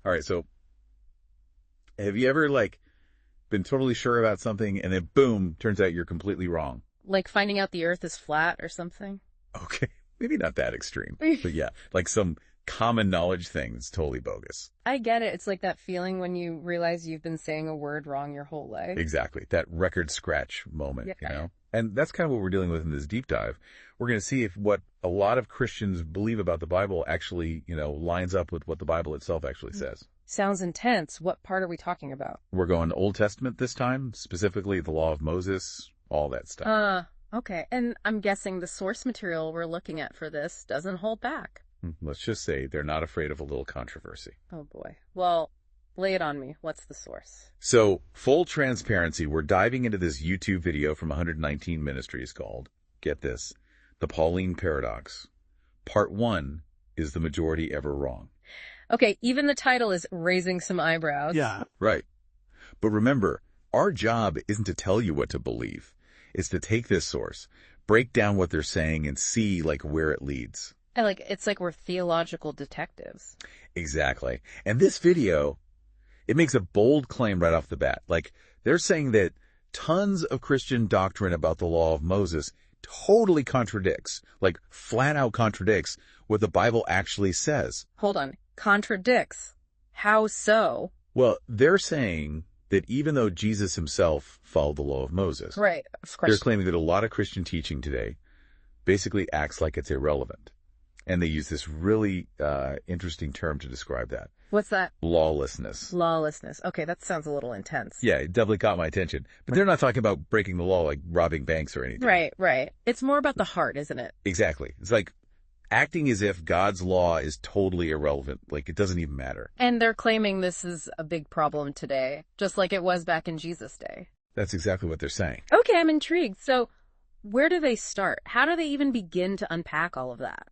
All right, so have you ever, like, been totally sure about something and then, boom, turns out you're completely wrong? Like finding out the earth is flat or something? Okay, maybe not that extreme. But yeah, like some common knowledge thing that's totally bogus. I get it. It's like that feeling when you realize you've been saying a word wrong your whole life. Exactly. That record scratch moment, you know? And that's kind of what we're dealing with in this deep dive. We're going to see if what a lot of Christians believe about the Bible actually, lines up with what the Bible itself actually says. Sounds intense. What part are we talking about? We're going Old Testament this time, specifically the Law of Moses, all that stuff. Okay. And I'm guessing the source material we're looking at for this doesn't hold back. Let's just say they're not afraid of a little controversy. Oh, boy. Well, lay it on me. What's the source? So, full transparency, we're diving into this YouTube video from 119 Ministries called, get this, The Pauline Paradox. Part 1, is the majority ever wrong? Okay, even the title is raising some eyebrows. Yeah. Right. But remember, our job isn't to tell you what to believe. It's to take this source, break down what they're saying, and see, where it leads. It's like we're theological detectives. Exactly. And this video, it makes a bold claim right off the bat. They're saying that tons of Christian doctrine about the law of Moses totally contradicts, flat out contradicts, what the Bible actually says. Hold on. Contradicts? How so? Well, they're saying that even though Jesus himself followed the law of Moses, right, of course, they're claiming that a lot of Christian teaching today basically acts like it's irrelevant. And they use this really interesting term to describe that. What's that? Lawlessness. Lawlessness. Okay, that sounds a little intense. Yeah, it definitely caught my attention. But they're not talking about breaking the law like robbing banks or anything. Right. It's more about the heart, isn't it? Exactly. It's like acting as if God's law is totally irrelevant. It doesn't even matter. And they're claiming this is a big problem today, just like it was back in Jesus' day. That's exactly what they're saying. Okay, I'm intrigued. So where do they start? How do they even begin to unpack all of that?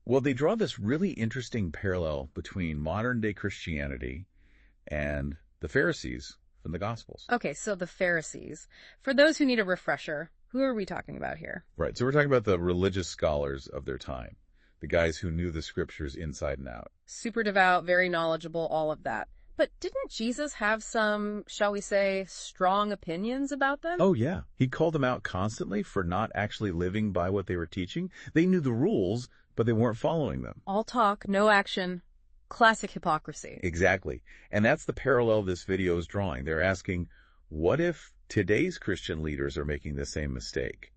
Well, they draw this really interesting parallel between modern-day Christianity and the Pharisees from the Gospels. Okay, so the Pharisees. For those who need a refresher, who are we talking about here? Right, so we're talking about the religious scholars of their time, the guys who knew the scriptures inside and out. Super devout, very knowledgeable, all of that. But didn't Jesus have some, shall we say, strong opinions about them? Oh, yeah. He called them out constantly for not actually living by what they were teaching. They knew the rules, but they weren't following them. All talk, no action. Classic hypocrisy. Exactly. And that's the parallel this video is drawing. They're asking, what if today's Christian leaders are making the same mistake?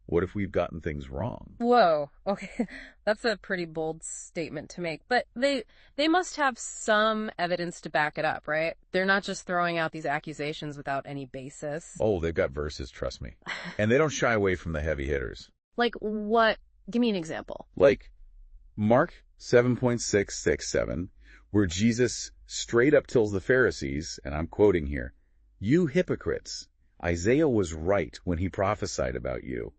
What if we've gotten things wrong? Whoa. Okay. That's a pretty bold statement to make. But they must have some evidence to back it up, right? They're not just throwing out these accusations without any basis. Oh, they've got verses, trust me. And they don't shy away from the heavy hitters. Like what? Give me an example. Like Mark 7.667, where Jesus straight up tells the Pharisees, and I'm quoting here, "You hypocrites, Isaiah was right when he prophesied about you.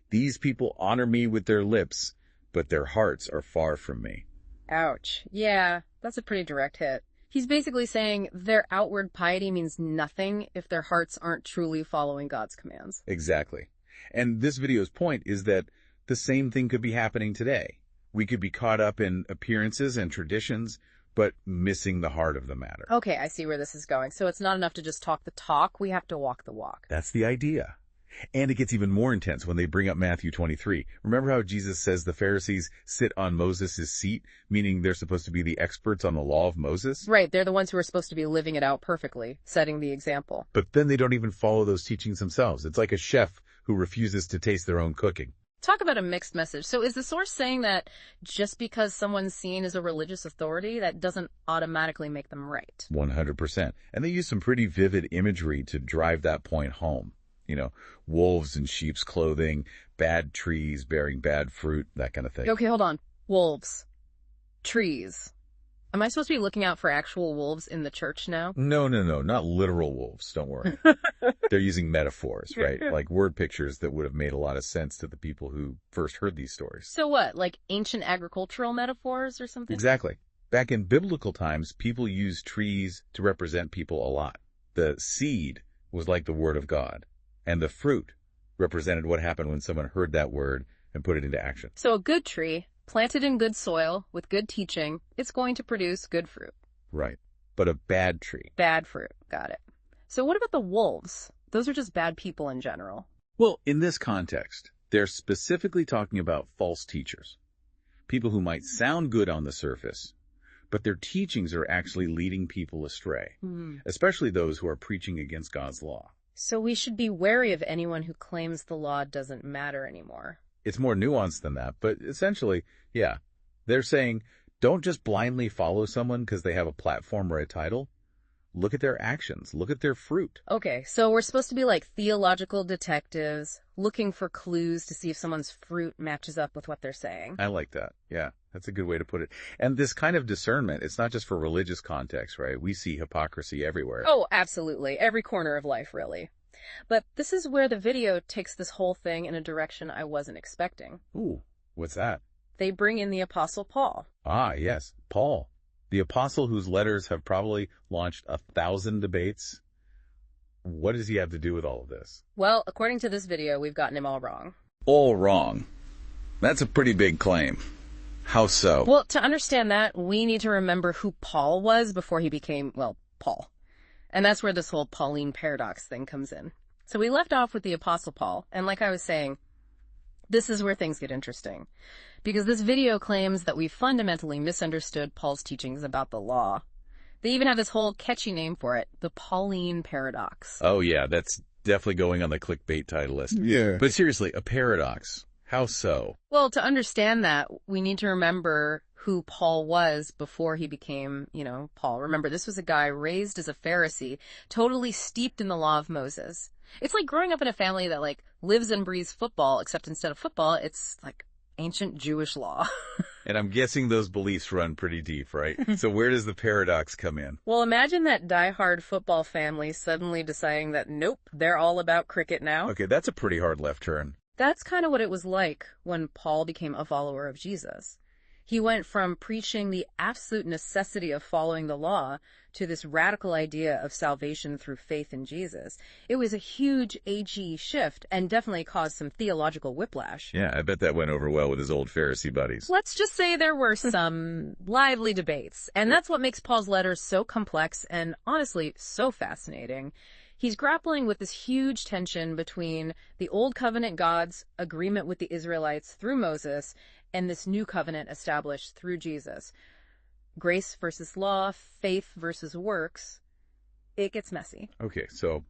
These people honor me with their lips, but their hearts are far from me." Ouch. Yeah, that's a pretty direct hit. He's basically saying their outward piety means nothing if their hearts aren't truly following God's commands. Exactly. And this video's point is that the same thing could be happening today. We could be caught up in appearances and traditions, but missing the heart of the matter. Okay, I see where this is going. So it's not enough to just talk the talk, we have to walk the walk. That's the idea. And it gets even more intense when they bring up Matthew 23. Remember how Jesus says the Pharisees sit on Moses' seat, meaning they're supposed to be the experts on the law of Moses? Right, they're the ones who are supposed to be living it out perfectly, setting the example. But then they don't even follow those teachings themselves. It's like a chef who refuses to taste their own cooking. Talk about a mixed message. So is the source saying that just because someone's seen as a religious authority, that doesn't automatically make them right? 100%. And they use some pretty vivid imagery to drive that point home. Wolves in sheep's clothing, bad trees bearing bad fruit, that kind of thing. Okay, hold on. Wolves. Trees. Am I supposed to be looking out for actual wolves in the church now? No, not literal wolves, don't worry. They're using metaphors, right? Like word pictures that would have made a lot of sense to the people who first heard these stories. So what, like ancient agricultural metaphors or something? Exactly. Back in biblical times, people used trees to represent people a lot. The seed was like the word of God, and the fruit represented what happened when someone heard that word and put it into action. So a good tree, planted in good soil, with good teaching, it's going to produce good fruit. Right. but a bad tree. Bad fruit. Got it. So what about the wolves? Those are just bad people in general. Well, in this context, they're specifically talking about false teachers. People who might sound good on the surface, but their teachings are actually leading people astray, especially those who are preaching against God's law. So we should be wary of anyone who claims the law doesn't matter anymore. It's more nuanced than that, but essentially, yeah. They're saying, don't just blindly follow someone because they have a platform or a title. Look at their actions. Look at their fruit. Okay, so we're supposed to be like theological detectives, looking for clues to see if someone's fruit matches up with what they're saying. I like that. Yeah, that's a good way to put it. And this kind of discernment, it's not just for religious context, right? We see hypocrisy everywhere. Oh, absolutely. Every corner of life, really. But this is where the video takes this whole thing in a direction I wasn't expecting. Ooh, what's that? They bring in the Apostle Paul. Ah, yes, Paul. The apostle whose letters have probably launched 1,000 debates. What does he have to do with all of this? Well, according to this video, we've gotten him all wrong. All wrong. That's a pretty big claim. How so? Well, to understand that, we need to remember who Paul was before he became, well, Paul. And that's where this whole Pauline Paradox thing comes in. So we left off with the Apostle Paul, and like I was saying, this is where things get interesting. Because this video claims that we fundamentally misunderstood Paul's teachings about the law. They even have this whole catchy name for it, the Pauline Paradox. Oh yeah, that's definitely going on the clickbait title list. Yeah. But seriously, a paradox. How so? Well, to understand that, we need to remember who Paul was before he became, Paul. Remember, this was a guy raised as a Pharisee, totally steeped in the law of Moses. It's like growing up in a family that, lives and breathes football, except instead of football, it's, ancient Jewish law. And I'm guessing those beliefs run pretty deep, right? So where does the paradox come in? Well, imagine that diehard football family suddenly deciding that, nope, they're all about cricket now. Okay, that's a pretty hard left turn. That's kind of what it was like when Paul became a follower of Jesus. He went from preaching the absolute necessity of following the law to this radical idea of salvation through faith in Jesus. It was a huge AG shift and definitely caused some theological whiplash. Yeah, I bet that went over well with his old Pharisee buddies. Let's just say there were some lively debates, and that's what makes Paul's letters so complex and honestly so fascinating. He's grappling with this huge tension between the Old Covenant God's agreement with the Israelites through Moses and this new covenant established through Jesus. Grace versus law, faith versus works. It gets messy. Okay, so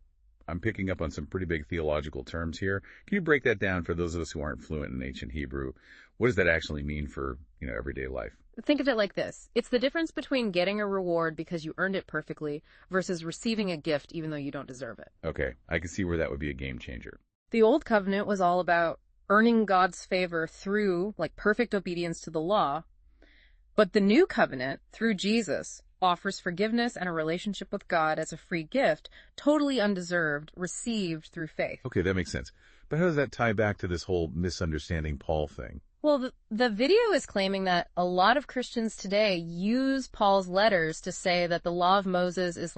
I'm picking up on some pretty big theological terms here. Can you break that down for those of us who aren't fluent in ancient Hebrew? What does that actually mean for, everyday life? Think of it like this. It's the difference between getting a reward because you earned it perfectly versus receiving a gift even though you don't deserve it. Okay, I can see where that would be a game changer. The Old Covenant was all about earning God's favor through, perfect obedience to the law. But the New Covenant, through Jesus, offers forgiveness and a relationship with God as a free gift, totally undeserved, received through faith. Okay, that makes sense. But how does that tie back to this whole misunderstanding Paul thing? Well, the video is claiming that a lot of Christians today use Paul's letters to say that the law of Moses is,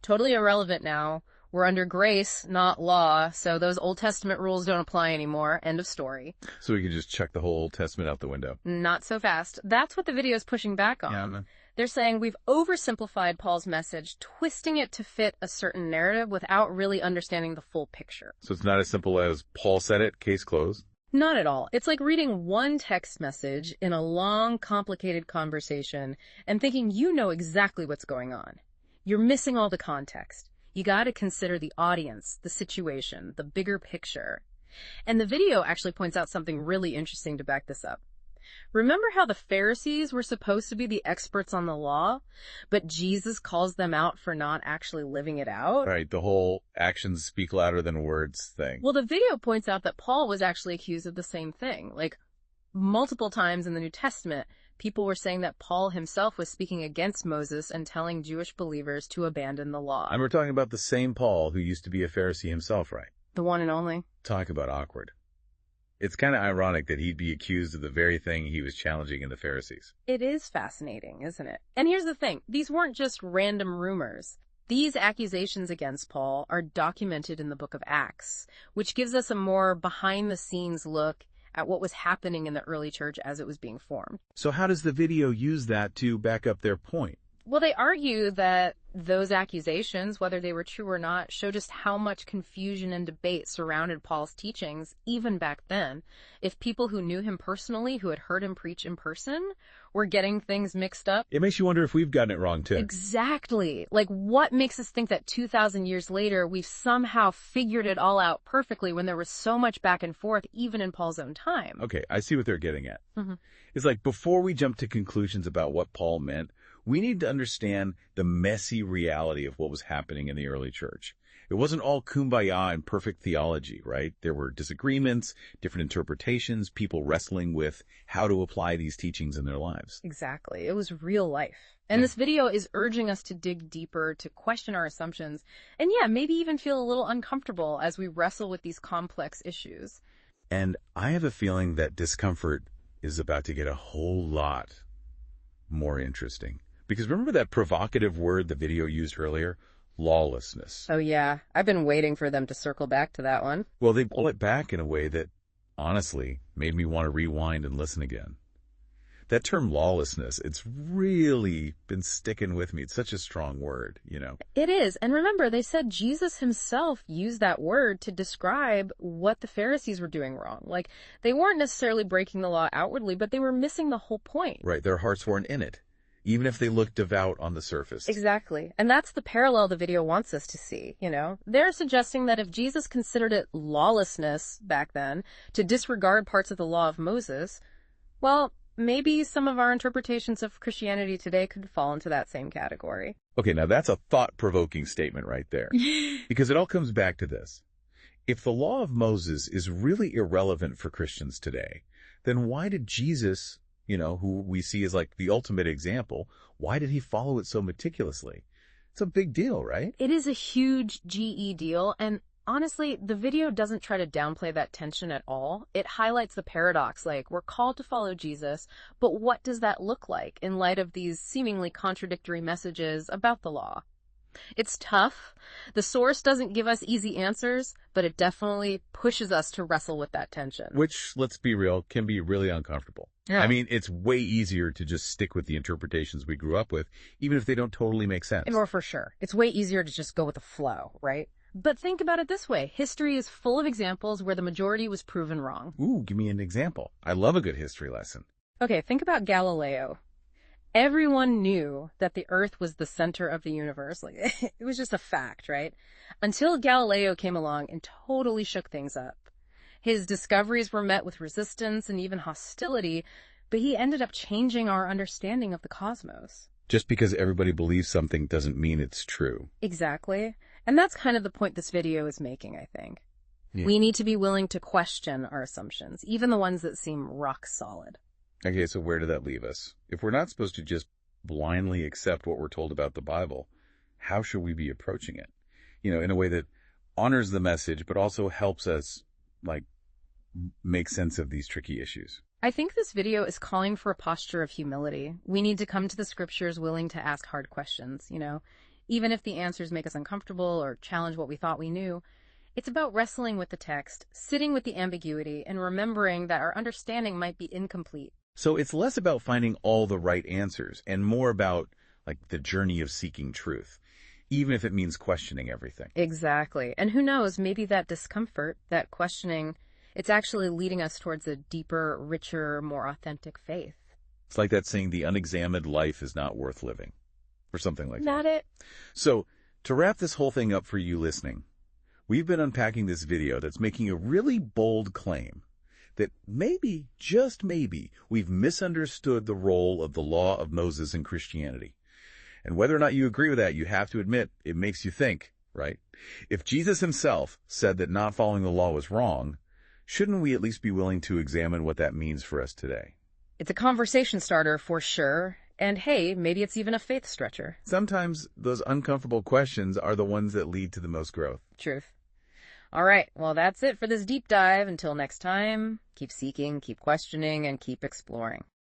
totally irrelevant now. We're under grace, not law, so those Old Testament rules don't apply anymore. End of story. So we can just chuck the whole Old Testament out the window. Not so fast. That's what the video is pushing back on. Yeah, They're saying we've oversimplified Paul's message, twisting it to fit a certain narrative without really understanding the full picture. So it's not as simple as Paul said it, case closed? Not at all. It's like reading one text message in a long, complicated conversation and thinking you know exactly what's going on. You're missing all the context. You got to consider the audience, the situation, the bigger picture. And the video actually points out something really interesting to back this up. Remember how the Pharisees were supposed to be the experts on the law, but Jesus calls them out for not actually living it out? Right, the whole actions speak louder than words thing. Well, the video points out that Paul was actually accused of the same thing. Multiple times in the New Testament, people were saying that Paul himself was speaking against Moses and telling Jewish believers to abandon the law. And we're talking about the same Paul who used to be a Pharisee himself, right? The one and only. Talk about awkward. It's kind of ironic that he'd be accused of the very thing he was challenging in the Pharisees. It is fascinating, isn't it? And here's the thing. These weren't just random rumors. These accusations against Paul are documented in the book of Acts, which gives us a more behind-the-scenes look at what was happening in the early church as it was being formed. So how does the video use that to back up their point? Well, they argue that those accusations, whether they were true or not, show just how much confusion and debate surrounded Paul's teachings, even back then. If people who knew him personally, who had heard him preach in person, were getting things mixed up. It makes you wonder if we've gotten it wrong, too. Exactly. Like, what makes us think that 2,000 years later, we've somehow figured it all out perfectly when there was so much back and forth, even in Paul's own time? Okay, I see what they're getting at. Mhm. It's like, before we jump to conclusions about what Paul meant, we need to understand the messy reality of what was happening in the early church. It wasn't all kumbaya and perfect theology, right? There were disagreements, different interpretations, people wrestling with how to apply these teachings in their lives. Exactly. It was real life. And this video is urging us to dig deeper, to question our assumptions, and maybe even feel a little uncomfortable as we wrestle with these complex issues. And I have a feeling that discomfort is about to get a whole lot more interesting. Because remember that provocative word the video used earlier? Lawlessness. Oh yeah, I've been waiting for them to circle back to that one. Well, they pull it back in a way that, honestly, made me want to rewind and listen again. That term lawlessness, it's really been sticking with me. It's such a strong word, you know. It is. And remember, they said Jesus himself used that word to describe what the Pharisees were doing wrong. Like, they weren't necessarily breaking the law outwardly, but they were missing the whole point. Right, their hearts weren't in it, even if they looked devout on the surface. Exactly. And that's the parallel the video wants us to see, you know? They're suggesting that if Jesus considered it lawlessness back then to disregard parts of the law of Moses, well, maybe some of our interpretations of Christianity today could fall into that same category. Okay, now that's a thought-provoking statement right there. Because it all comes back to this. If the law of Moses is really irrelevant for Christians today, then why did Jesus, you know, who we see as like the ultimate example, why did he follow it so meticulously? It's a big deal, right? It is a huge GE deal, and honestly, the video doesn't try to downplay that tension at all. It highlights the paradox, like, we're called to follow Jesus, but what does that look like in light of these seemingly contradictory messages about the law? It's tough. The source doesn't give us easy answers, but it definitely pushes us to wrestle with that tension. Which, let's be real, can be really uncomfortable. Yeah. I mean, it's way easier to just stick with the interpretations we grew up with, even if they don't totally make sense. Or for sure. It's way easier to just go with the flow, right? But think about it this way. History is full of examples where the majority was proven wrong. Ooh, give me an example. I love a good history lesson. Okay, think about Galileo. Everyone knew that the Earth was the center of the universe. Like, it was just a fact, right? Until Galileo came along and totally shook things up. His discoveries were met with resistance and even hostility, but he ended up changing our understanding of the cosmos. Just because everybody believes something doesn't mean it's true. Exactly. And that's kind of the point this video is making, I think. Yeah. We need to be willing to question our assumptions, even the ones that seem rock solid. Okay, so where did that leave us? If we're not supposed to just blindly accept what we're told about the Bible, how should we be approaching it? You know, in a way that honors the message, but also helps us, like, make sense of these tricky issues. I think this video is calling for a posture of humility. We need to come to the scriptures willing to ask hard questions, you know? Even if the answers make us uncomfortable or challenge what we thought we knew, it's about wrestling with the text, sitting with the ambiguity, and remembering that our understanding might be incomplete. So it's less about finding all the right answers and more about, like, the journey of seeking truth, even if it means questioning everything. Exactly. And who knows, maybe that discomfort, that questioning, it's actually leading us towards a deeper, richer, more authentic faith. It's like that saying, the unexamined life is not worth living, or something like that. Not it. So, to wrap this whole thing up for you listening, we've been unpacking this video that's making a really bold claim that maybe, just maybe, we've misunderstood the role of the law of Moses in Christianity. And whether or not you agree with that, you have to admit, it makes you think, right? If Jesus himself said that not following the law was wrong, shouldn't we at least be willing to examine what that means for us today? It's a conversation starter for sure. And hey, maybe it's even a faith stretcher. Sometimes those uncomfortable questions are the ones that lead to the most growth. Truth. All right, well, that's it for this deep dive. Until next time, keep seeking, keep questioning, and keep exploring.